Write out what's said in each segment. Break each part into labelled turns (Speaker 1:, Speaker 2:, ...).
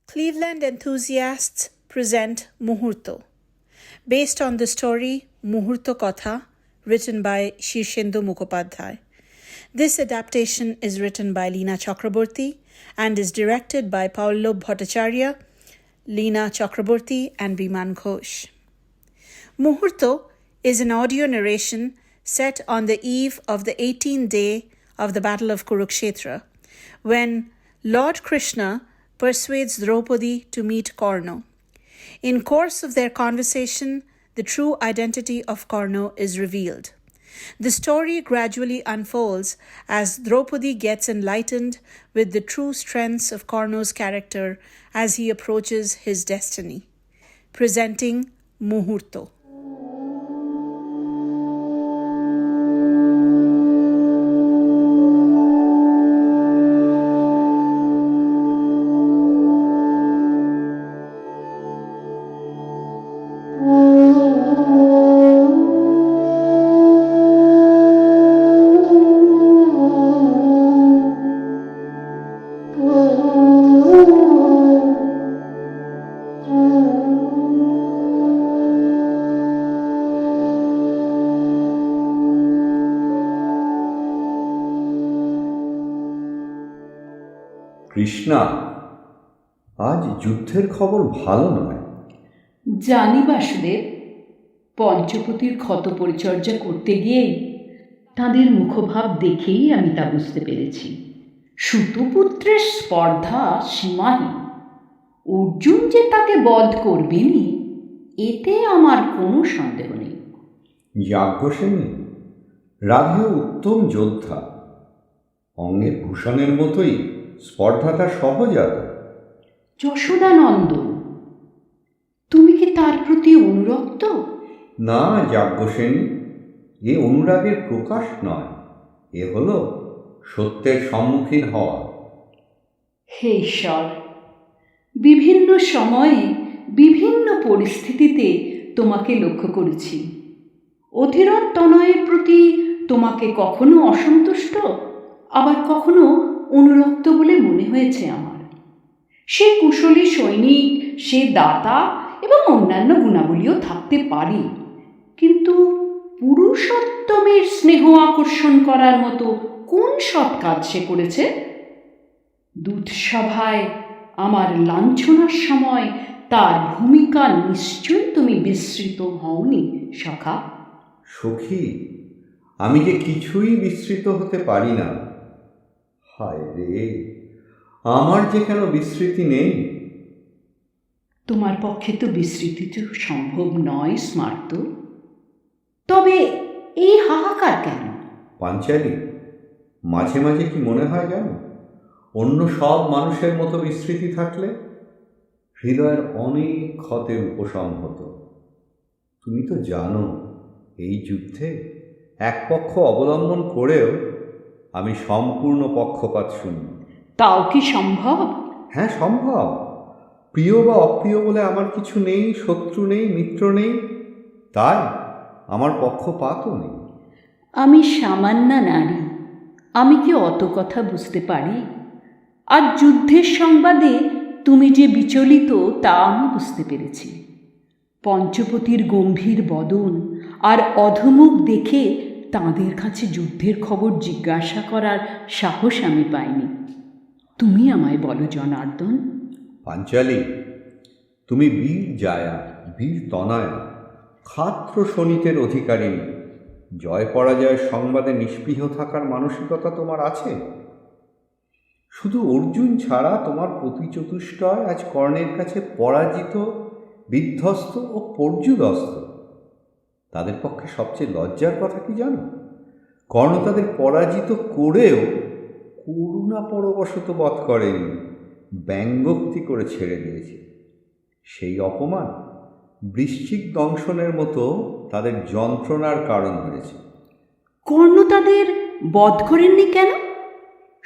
Speaker 1: Cleveland enthusiasts present Muhurto, based on the story Muhurto Kotha, written by Shirshendu Mukhopadhyay. This adaptation is written by Leena Chakraborty and is directed by Paullab Bhattacharya, Leena Chakraborty, and Biman Ghosh. Muhurto is an audio narration set on the eve of the 18th day of the Battle of Kurukshetra, when Lord Krishna persuades Draupadi to meet Karna. In course of their conversation, the true identity of Karna is revealed. The story gradually unfolds as Draupadi gets enlightened with the true strengths of Karna's character as he approaches his destiny. Presenting Muhurto.
Speaker 2: Krishna, আজ যুদ্ধের খবর ভালো নয়।
Speaker 3: জানি বাসুদেব, পঞ্চপতির ক্ষত পরিচর্যা করতে গিয়েই তাদের মুখভাব দেখেই আমি তা বুঝতে পেরেছি। সুতপুত্রের স্পর্ধা সীমাহীন। অর্জুন যে তাকে বধ করবেনই, এতে আমার কোনো সন্দেহ নেই।
Speaker 2: যাজ্ঞসেনী, রাধে উত্তম যোদ্ধা, অঙ্গে ভূষণের মতোই স্পর্ধাটা সহজাত।
Speaker 3: যশোদানন্দ, তুমি কি তার প্রতি অনুরক্ত?
Speaker 2: না যাজ্ঞসেনী, এ অনুরাগের প্রকাশ নয়, এ হল সত্যের সম্মুখীন হওয়া।
Speaker 3: হে ঈশ্বর, বিভিন্ন সময়ে বিভিন্ন পরিস্থিতিতে তোমাকে লক্ষ্য করেছি। অধীরথ তনয়ের প্রতি তোমাকে কখনো অসন্তুষ্ট, আবার কখনো অনুরক্ত বলে মনে হয়েছে আমার। সে কুশলী সৈনিক, সে দাতা এবং অন্যান্য গুণাবলীও থাকতে পারে, কিন্তু পুরুষোত্তমের স্নেহ আকর্ষণ করার মতো কোন সৎ কাজ সে করেছে? দুধসভায় আমার লাঞ্ছনার সময় তার ভূমিকা নিশ্চয়ই তুমি বিস্মৃত হওনি সখা।
Speaker 2: সখী, আমি যে কিছুই বিস্মৃত হতে পারি না। হায় রে, আমার যে কেন বিস্মৃতি নেই?
Speaker 3: তোমার পক্ষে তো বিস্মৃতি তো সম্ভব নয় স্মার্ত। তবে এই হাহাকার কেন?
Speaker 2: পাঞ্চালী, মাঝে মাঝে কি মনে হয় জানো, অন্য সব মানুষের মতো বিস্মৃতি থাকলে হৃদয়ের অনেক ক্ষতের উপশম হতো। তুমি তো জানো, এই যুদ্ধে এক পক্ষ অবলম্বন করেও আমি সম্পূর্ণ পক্ষপাত শূন্য।
Speaker 3: তাও কি সম্ভব?
Speaker 2: হ্যাঁ, সম্ভব। প্রিয় বা অপ্রিয় বলে আমার কিছু নেই, শত্রু নেই, মিত্র নেই, তাই আমার পক্ষপাতও নেই।
Speaker 3: আমি সামান্য নারী, আমি কি অত কথা বুঝতে পারি? আর যুদ্ধের সংবাদে তুমি যে বিচলিত তা আমি বুঝতে পেরেছি। পঞ্চপতির গম্ভীর বদন আর অধমুখ দেখে তাঁদের কাছে যুদ্ধের খবর জিজ্ঞাসা করার সাহস আমি পাইনি। তুমি আমায় বলো জনার্দন।
Speaker 2: পাঞ্চালী, তুমি বীর জায়া, বীর তনয়া, ক্ষাত্র শোণিতের অধিকারিণী। জয় পরাজয়ের সংবাদে নিষ্পৃহ থাকার মানসিকতা তোমার আছে। শুধু অর্জুন ছাড়া তোমার প্রতিচতুষ্টয় আজ কর্ণের কাছে পরাজিত, বিধ্বস্ত ও পর্যুদস্ত। তাদের পক্ষে সবচেয়ে লজ্জার কথা কি জানো? কর্ণ তাদের পরাজিত করেও করুণা পরবশত বধ করেনি, ব্যঙ্গোক্তি করে ছেড়ে দিয়েছে। সেই অপমান বৃশ্চিক দংশনের মতো তাদের যন্ত্রণার কারণ হয়েছে।
Speaker 3: কর্ণ তাদের বধ করেননি কেন?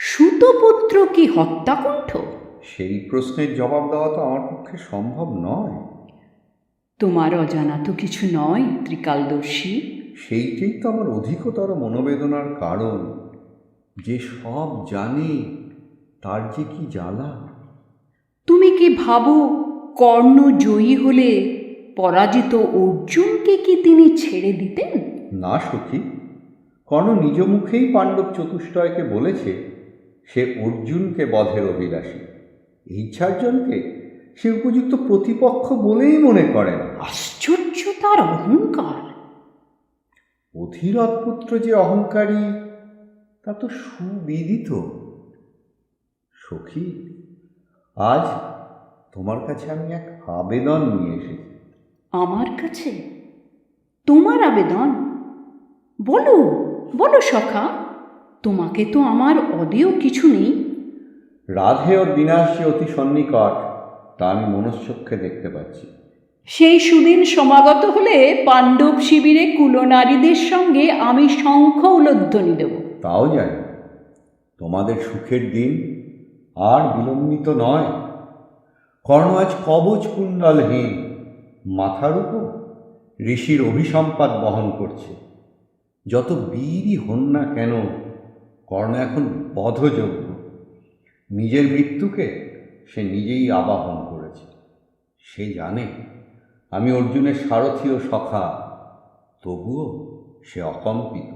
Speaker 3: সুতপুত্র কি হত্যাকুণ্ঠ?
Speaker 2: সেই প্রশ্নের জবাব দেওয়া তো আমার পক্ষে সম্ভব নয়।
Speaker 3: তোমার অজানা তো কিছু নয় ত্রিকালদর্শী।
Speaker 2: সেইটাই তো আমার অধিকতর মনোবেদনার কারণ। যে সব জানে তার যে কি জ্বালা।
Speaker 3: তুমি তুমি কি ভাবো কর্ণ জয়ী হলে পরাজিত অর্জুনকে কি তিনি ছেড়ে দিতেন?
Speaker 2: না সখী, কর্ণ নিজ মুখেই পাণ্ডব চতুষ্টয়কে বলেছে সে অর্জুনকে বধের অভিলাষী। এই চারজনকে সে উপযুক্ত প্রতিপক্ষ বলেই মনে করেন।
Speaker 3: আশ্চর্য তার অহংকার!
Speaker 2: অধীরথ পুত্র যে অহংকারী তা তো সুবিদিত। সখী, আজ তোমার কাছে আমি এক আবেদন নিয়ে এসেছি।
Speaker 3: আমার কাছে তোমার আবেদন? বলো বলো সখা, তোমাকে তো আমার অদেয় কিছু নেই।
Speaker 2: রাধে ওর বিনাশ যে অতি সন্নিকট তা আমি মনশ্চক্ষে দেখতে পাচ্ছি।
Speaker 3: সেই সুদিন সমাগত হলে পাণ্ডব শিবিরে কুলনারীদের সঙ্গে আমি শঙ্খ উলধ্বনি দেব।
Speaker 2: তাও জানি তোমাদের সুখের দিন আর বিলম্বিত নয়। কর্ণ আজ কবচ কুণ্ডলহীন, মাথার উপর ঋষির অভিসম্পাদ বহন করছে। যত বীরই হন না কেন, কর্ণ এখন বধযোগ্য। নিজের মৃত্যুকে সে নিজেই আবাহন করেছে। সে জানে আমি অর্জুনের সারথি ও সখা, তবুও সে অকম্পিত।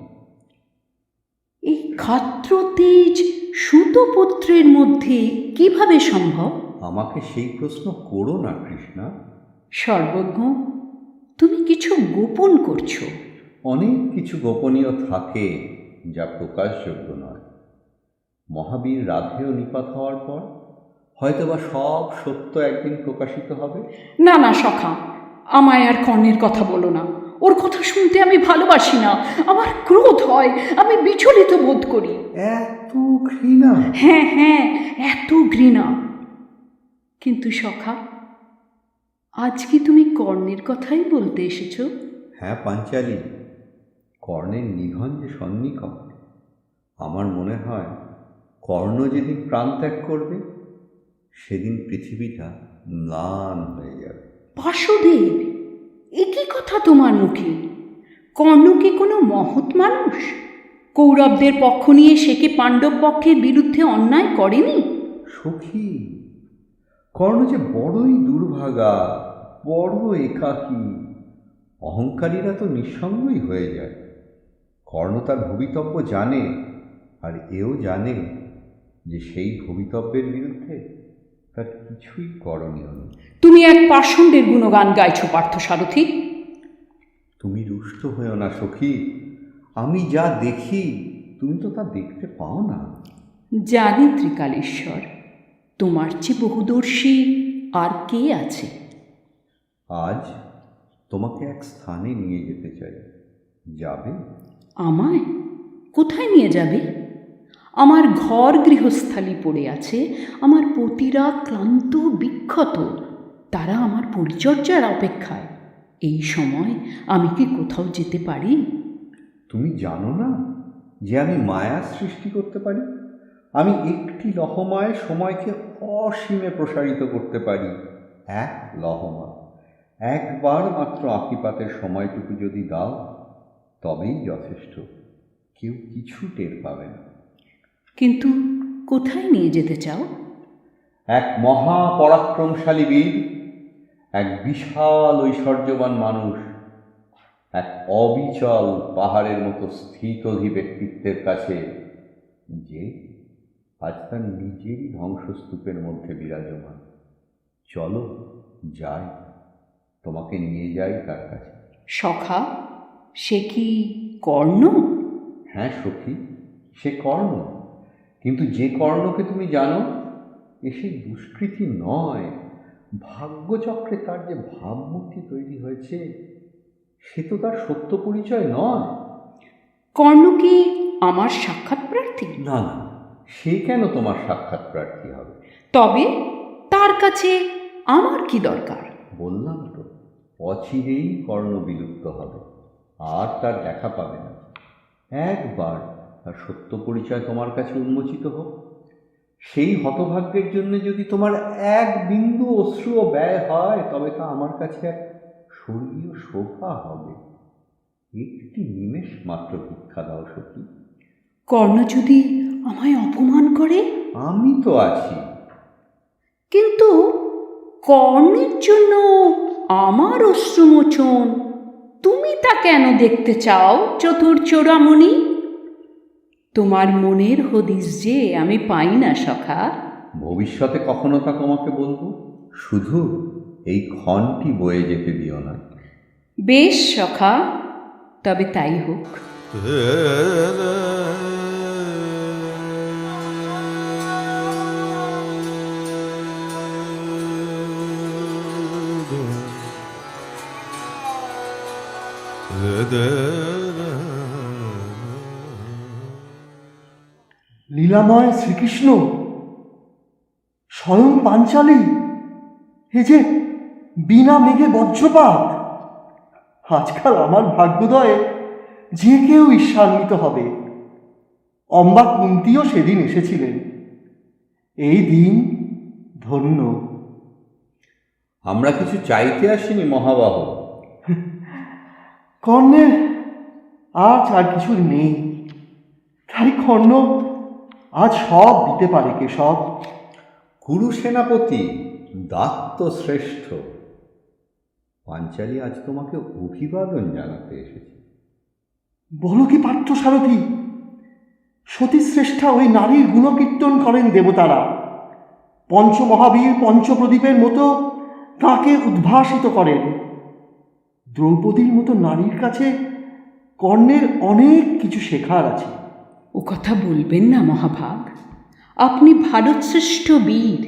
Speaker 3: এই ক্ষাত্র তেজ সুতপুত্রের মধ্যে কিভাবে সম্ভব?
Speaker 2: আমাকে সেই প্রশ্ন করো না কৃষ্ণা।
Speaker 3: সর্বজ্ঞ, তুমি কিছু গোপন করছো।
Speaker 2: অনেক কিছু গোপনীয় থাকে যা প্রকাশযোগ্য নয়। মহাবীর রাধেয় নিপাত হওয়ার পর হয়তোবা সব সত্য একদিন প্রকাশিত হবে।
Speaker 3: না না সখা, আমায় আর কর্ণের কথা বলো না। ওর কথা শুনতে আমি ভালোবাসি না, আমার ক্রোধ হয়, আমি বিচলিত বোধ করি।
Speaker 2: এত ঘৃণা?
Speaker 3: হ্যাঁ হ্যাঁ, এত ঘৃণা। কিন্তু সখা, আজ কি তুমি কর্ণের কথাই বলতে এসেছো?
Speaker 2: হ্যাঁ পাঞ্চালী, কর্ণের নিধন যে সন্নিকট। আমার মনে হয় কর্ণ যেদিন প্রাণ ত্যাগ করবে সেদিন পৃথিবীটা ম্লান হয়ে যাবে।
Speaker 3: বাসুদেব, একই কথা তোমার মুখে? কর্ণ কি কোনো মহৎ মানুষ? কৌরবদের পক্ষ নিয়ে সে কি পাণ্ডব পক্ষের বিরুদ্ধে অন্যায় করেনি?
Speaker 2: সখী, কর্ণ যে বড়ই দুর্ভাগা, বড় একাকী। অহংকারীরা তো নিঃসঙ্গই হয়ে যায়। কর্ণ তার ভবিতব্য জানে, আর এও জানে যে সেই ভবিতব্যের বিরুদ্ধে তার কিছুই করণীয় নেই।
Speaker 3: তুমি এক পাষণ্ডের গুণগান গাইছো পার্থসারথী।
Speaker 2: তুমি রুষ্ট হয়েও না সখী। আমি যা দেখি তুমি তো তা দেখতে পাও না।
Speaker 3: জানি ত্রিকালেশ্বর, তোমার চেয়ে বহুদর্শী আর কে আছে?
Speaker 2: আজ তোমাকে এক স্থানে নিয়ে যেতে চাই, যাবে?
Speaker 3: আমায় কোথায় নিয়ে যাবে? আমার ঘর গৃহস্থালী পড়ে আছে, আমার পতিরা ক্লান্ত বিক্ষত, তারা আমার পরিচর্যার অপেক্ষায়। এই সময় আমি কি কোথাও যেতে পারি?
Speaker 2: তুমি জানো না যে আমি মায়া সৃষ্টি করতে পারি? আমি একটি লহমায় সময়কে অসীমে প্রসারিত করতে পারি। এক লহমা, একবার মাত্র আঁকিপাতের সময়টুকু যদি দাও তবেই যথেষ্ট। কেউ কিছু টের পাবে না।
Speaker 3: কিন্তু কোথায় নিয়ে যেতে চাও?
Speaker 2: এক মহাপরাক্রমশালী বীর, এক বিশাল ঐশ্বর্যবান মানুষ, এক অবিচল পাহাড়ের মতো স্থিতধী ব্যক্তিত্বের কাছে, যে আজ তার নিজেরই ধ্বংসস্তূপের মধ্যে বিরাজমান। চলো যাই, তোমাকে নিয়ে যাই তার কাছে।
Speaker 3: সখা, সে কি কর্ণ?
Speaker 2: হ্যাঁ সখী, সে কর্ণ। কিন্তু যে কর্ণকে তুমি জানো, এ সেই দুষ্কৃতী নয়। ভাগ্যচক্রে তার যে ভাবমূর্তি তৈরি হয়েছে সে তো তার সত্য পরিচয় নয়।
Speaker 3: কর্ণ কি আমার সাক্ষাৎ প্রার্থী?
Speaker 2: না না, সে কেন তোমার সাক্ষাৎ প্রার্থী হবে?
Speaker 3: তবে তার কাছে আমার কি দরকার?
Speaker 2: বললাম তো, অচিরেই কর্ণ বিলুপ্ত হবে, আর তার দেখা পাবে না। একবার তার সত্য পরিচয় তোমার কাছে উন্মোচিত হোক, সেই হতভাগ্যের জন্য যদি তোমার এক বিন্দু অশ্রুও ব্যয় হয়, তবে তা আমার কাছে এক স্বর্গীয় শোভা হবে। একটি নিমেষ মাত্র ভিক্ষা দাও সখী।
Speaker 3: কর্ণ যদি আমায় অপমান করে?
Speaker 2: আমি তো আছি।
Speaker 3: কিন্তু কর্ণের জন্য আমার অশ্রুমোচন, তুমি তা কেন দেখতে চাও চতুর্চূড়ামণি? তোমার মনের হদিস যে আমি পাই না সখা।
Speaker 2: ভবিষ্যতে কখনো তা তোমাকে বলবো, শুধু এই ক্ষণটি বয়ে যেতে দিও না।
Speaker 3: বেশ সখা, তবে তাই হোক।
Speaker 4: লীলাময় শ্রীকৃষ্ণ, স্বয়ং পাঞ্চালী, এ যে বিনা মেঘে বজ্রপাত। আজকাল আমার ভাগ্যোদয়ে যে কেউ ঈর্ষান্বিত হবে। অম্বা কুন্তিও সেদিন এসেছিলেন। এই দিন ধন্য।
Speaker 2: আমরা কিছু চাইতে আসিনি মহাবাহ।
Speaker 4: কর্ণের আজ আর কিছু নেই, তাই কর্ণ আজ সব দিতে পারে কেশব।
Speaker 2: কুরু সেনাপতি দাত্ত শ্রেষ্ঠ, পাঞ্চালী আজ তোমাকে অভিবাদন জানাতে এসেছে।
Speaker 4: বলো কি পার্থ সারথি, সতীশ্রেষ্ঠা ওই নারীর গুণকীর্তন করেন দেবতারা। পঞ্চমহাবীর পঞ্চপ্রদীপের মতো তাঁকে উদ্ভাসিত করেন। দ্রৌপদীর মতো নারীর কাছে কর্ণের অনেক কিছু শেখার আছে।
Speaker 3: ও কথা বলবেন না মহাভাগ। আপনি ভারতশ্রেষ্ঠ বীর,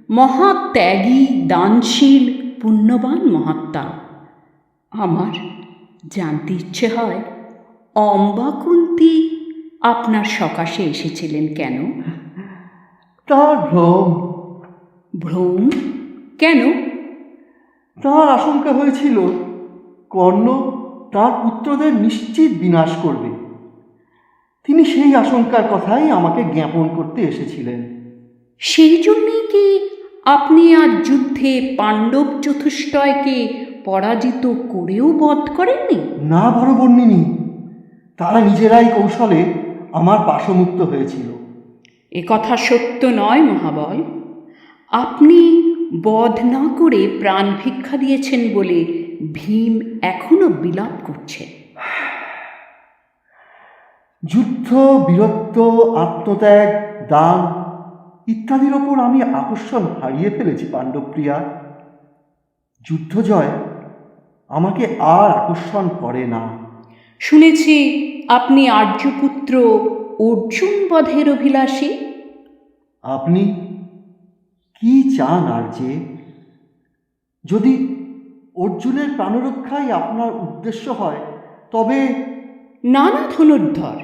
Speaker 3: মহাত্যাগী, দানশীল, পুণ্যবান মহাত্মা। আমার জানতে ইচ্ছে হয়, অম্বা কুন্তী আপনার সকাশে এসেছিলেন কেন?
Speaker 4: তার ভ্রম।
Speaker 3: ভ্রম কেন?
Speaker 4: তার আশঙ্কা হয়েছিল কর্ণ তার পুত্রদের নিশ্চিত বিনাশ করবে। তিনি সেই আশঙ্কার কথাই আমাকে জ্ঞাপন করতে এসেছিলেন।
Speaker 3: সেই জন্যেই কি আপনি আজ যুদ্ধে পাণ্ডব চতুষ্টয়কে পরাজিত করেও বধ করেননি?
Speaker 4: না বরবর্ণিনী, তারা নিজেরাই কৌশলে আমার পাশমুক্ত হয়েছিল।
Speaker 3: এ কথা সত্য নয় মহাবল। আপনি বধ না করে প্রাণ ভিক্ষা দিয়েছেন বলে ভীম এখনো বিলাপ করছে।
Speaker 4: যুদ্ধ, বীরত্ব, আত্মত্যাগ, দান ইত্যাদির ওপর আমি আকর্ষণ হারিয়ে ফেলেছি পাণ্ডবপ্রিয়া। যুদ্ধ জয় আমাকে আর আকর্ষণ করে না।
Speaker 3: শুনেছি আপনি আর্যপুত্র অর্জুন বধের অভিলাষী।
Speaker 4: আপনি কি চান আর্যে? যদি অর্জুনের প্রাণরক্ষাই আপনার উদ্দেশ্য হয় তবে
Speaker 3: নানা ধনুর্ধর,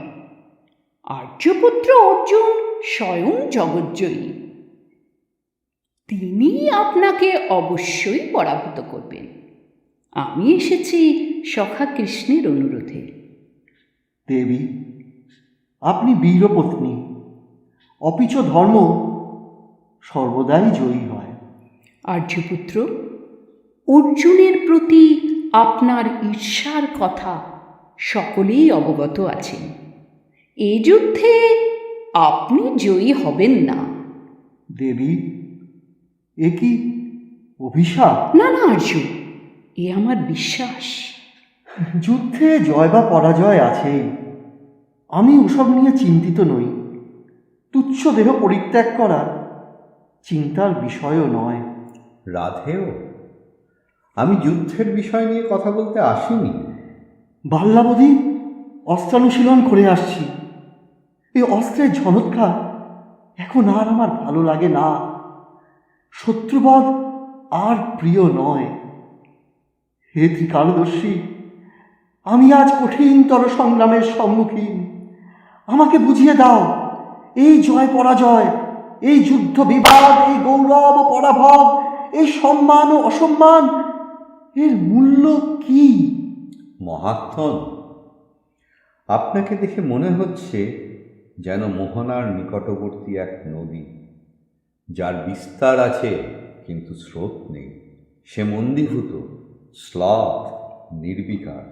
Speaker 3: আর্যপুত্র অর্জুন স্বয়ং জগজ্জয়ী। তিনি আপনাকে অবশ্যই পরাভূত করবেন। আমি এসেছি সখা কৃষ্ণের অনুরোধে।
Speaker 4: দেবী, আপনি বীরপত্নী, অপিচ ধর্ম সর্বদাই জয়ী হয়।
Speaker 3: আর্যপুত্র, অর্জুনের প্রতি আপনার ঈর্ষার কথা সকলেই অবগত আছেন। এই যুদ্ধে আপনি জয়ী হবেন না।
Speaker 4: দেবী, এ কি অভিশাপ?
Speaker 3: না না আর্য, এ আমার বিশ্বাস।
Speaker 4: যুদ্ধে জয় বা পরাজয় আছেই, আমি ওসব নিয়ে চিন্তিত নই। তুচ্ছ দেহ পরিত্যাগ করা চিন্তার বিষয়ও নয়।
Speaker 2: রাধেও, আমি যুদ্ধের বিষয় নিয়ে কথা বলতে আসিনি।
Speaker 4: বাল্যাবধি অস্ত্রানুশীলন করে আসছি। এই অস্ত্রের ঝনৎকার এখন আর আমার ভালো লাগে না। শত্রুবধ আর প্রিয় নয়। হে ত্রিকালদর্শী, আমি আজ কঠিনতর সংগ্রামের সম্মুখীন। আমাকে বুঝিয়ে দাও, এই জয় পরাজয়, এই যুদ্ধ বিবাদ, এই গৌরব ও পরাভব, এই সম্মান ও অসম্মান, এর মূল্য কি?
Speaker 2: মহাত্মন, আপনাকে দেখে মনে হচ্ছে যেন মোহনার নিকটবর্তী এক নদী, যার বিস্তার আছে কিন্তু স্রোত নেই। সে মন্দীভূত, শ্লথ, নির্বিকার।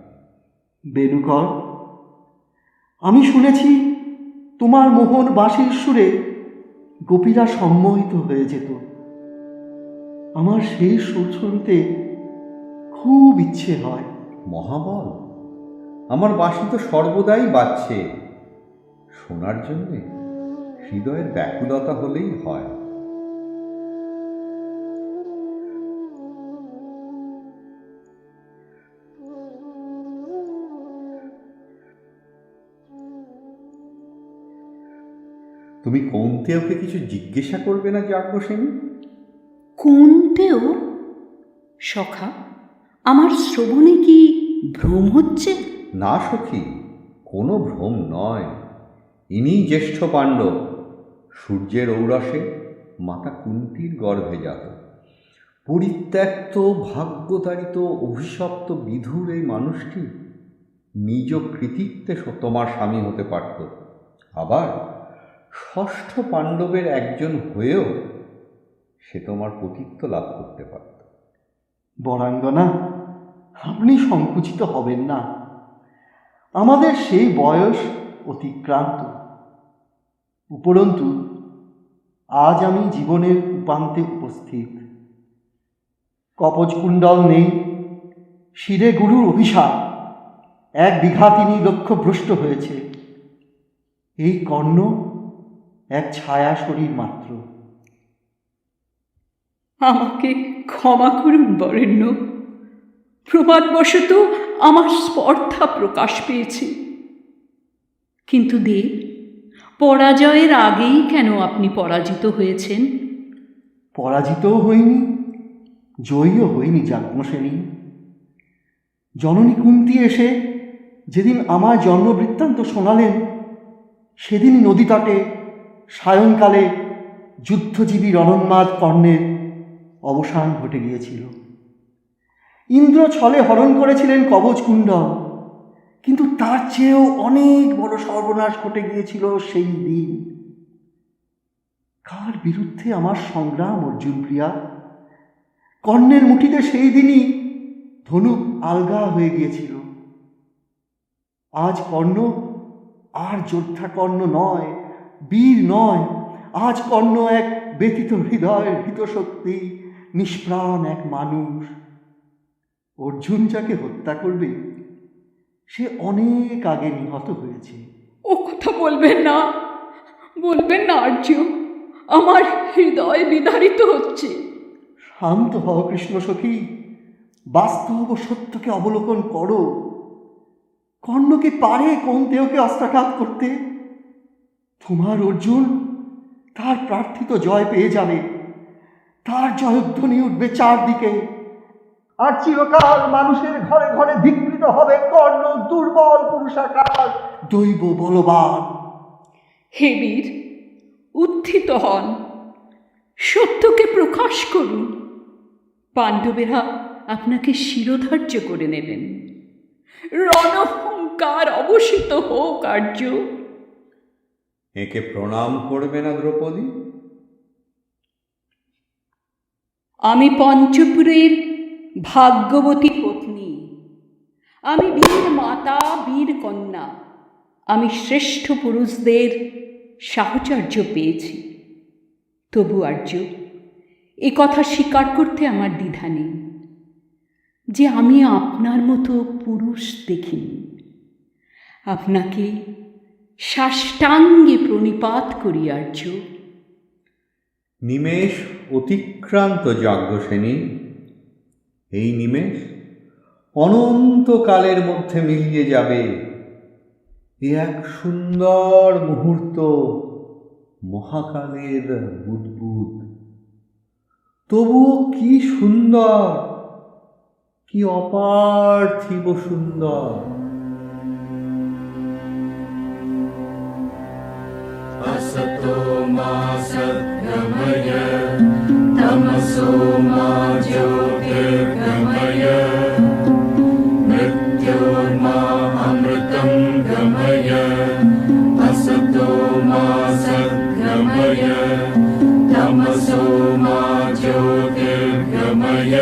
Speaker 4: বেণুকর, আমি শুনেছি তোমার মোহন বাঁশির সুরে গোপীরা সম্মোহিত হয়ে যেত। আমার সেই সুর শুনতে খুব ইচ্ছে হয়।
Speaker 2: মহাবল, আমার বাঁশি তো সর্বদাই বাজছে। শোনার জন্যে হৃদয়ের ব্যাকুলতা হলেই হয়। তুমি কৌন্তেয়কে কিছু জিজ্ঞাসা করবে না যাজ্ঞসেনী?
Speaker 3: কোনতেও? সখা, আমার শ্রবণে কি ভ্রম হচ্ছে?
Speaker 2: না সখী, কোনো ভ্রম নয়। ইনি জ্যেষ্ঠ পাণ্ডব, সূর্যের ঔরসে মাতা কুন্তীর গর্ভে জাত। পরিত্যক্ত, ভাগ্যতাড়িত, অভিশপ্ত বিধুর এই মানুষটি নিজ কৃতিত্বে তোমার স্বামী হতে পারত। আবার ষষ্ঠ পাণ্ডবের একজন হয়েও সে তোমার পতিত্ব লাভ করতে পারত।
Speaker 4: বরাঙ্গনা, আপনি সংকুচিত হবেন না। আমাদের সেই বয়স অতিক্রান্ত। উপরন্তু আজ আমি জীবনের উপান্তে উপস্থিত। কপচকুণ্ডল নেই, শিরে গুরুর অভিশাপ, 1 বিঘাতিনী লক্ষ্যভ্রষ্ট হয়েছে। এই কর্ণ এক ছায়া শরীর মাত্র।
Speaker 3: আমাকে ক্ষমা করুন বরেণ্য, প্রমাদবশত আমার স্পর্ধা প্রকাশ পেয়েছে। কিন্তু দেব, পরাজয়ের আগেই কেন আপনি পরাজিত হয়েছেন?
Speaker 4: পরাজিতও হইনি, জয়ীও হইনি যাজ্ঞসেনী। জননী কুন্তী এসে যেদিন আমার জন্মবৃত্তান্ত শোনালেন, সেদিনই নদীতটে সায়ংকালে যুদ্ধজীবী রণন্মাদ কর্ণের অবসান ঘটে গিয়েছিল। ইন্দ্র ছলে হরণ করেছিলেন কবচকুণ্ডল, কিন্তু তার চেয়েও অনেক বড় সর্বনাশ ঘটে গিয়েছিল সেই দিন। কার বিরুদ্ধে আমার সংগ্রাম অর্জুন প্রিয়া? কর্ণের মুঠিতে সেই দিনই ধনুক আলগা হয়ে গিয়েছিল। আজ কর্ণ আর যোদ্ধা কর্ণ নয়, বীর নয়। আজ কর্ণ এক ব্যতীত হৃদয়, হৃতশক্তি, নিষ্প্রাণ এক মানুষ। অর্জুন যাকে হত্যা করবে, সে অনেক আগে নিহত হয়েছে।
Speaker 3: ও কথা বলবেন না, বলবেন না আর্য, আমার হৃদয় বিদারিত হচ্ছে।
Speaker 4: শান্ত হও কৃষ্ণ সখী, বাস্তব ও সত্যকে অবলোকন করো। কর্ণ কি পারে কৌন্তেয়কে অস্ত্রাঘাত করতে? তোমার অর্জুন তার প্রার্থিত জয় পেয়ে যাবে। তার জয়ধ্বনি উঠবে চারদিকে, আর চিরকাল মানুষের ঘরে ঘরে ধিকৃত হবে কর্ণ দুর্বল পুরুষাকার, দৈব বলবান।
Speaker 3: হে বীর, উত্থিত হন, সত্যকে প্রকাশ করুন। পাণ্ডবেরা আপনাকে শিরোধার্য করে নেবেন। রণহুঙ্কার অবসিত হোক আর্য।
Speaker 2: একে প্রণাম করবে না দ্রৌপদী?
Speaker 3: আমি পঞ্চপুরের ভাগ্যবতী পত্নী, আমি বীর মাতা, বীর কন্যা। আমি শ্রেষ্ঠ পুরুষদের সাহচর্য পেয়েছি। তবু আর্য, এ কথা স্বীকার করতে আমার দ্বিধা নেই যে আমি আপনার মতো পুরুষ দেখিনি। আপনাকে সাষ্টাঙ্গে প্রণিপাত করি আর্য।
Speaker 2: নিমেষ অতিক্রান্ত যাজ্ঞসেনী। এই নিমেষ অনন্তকালের মধ্যে মিলিয়ে যাবে। এ এক সুন্দর মুহূর্ত, মহাকালের বুদ্বুদ। তবুও কি সুন্দর, কি অপার্থিব সুন্দর।
Speaker 5: असतो मा सद्गमय तमसो मा ज्योतिर्गमय मृत्योर्मा अमृतं गमय असतो मा सद्गमय तमसो मा ज्योतिर्गमय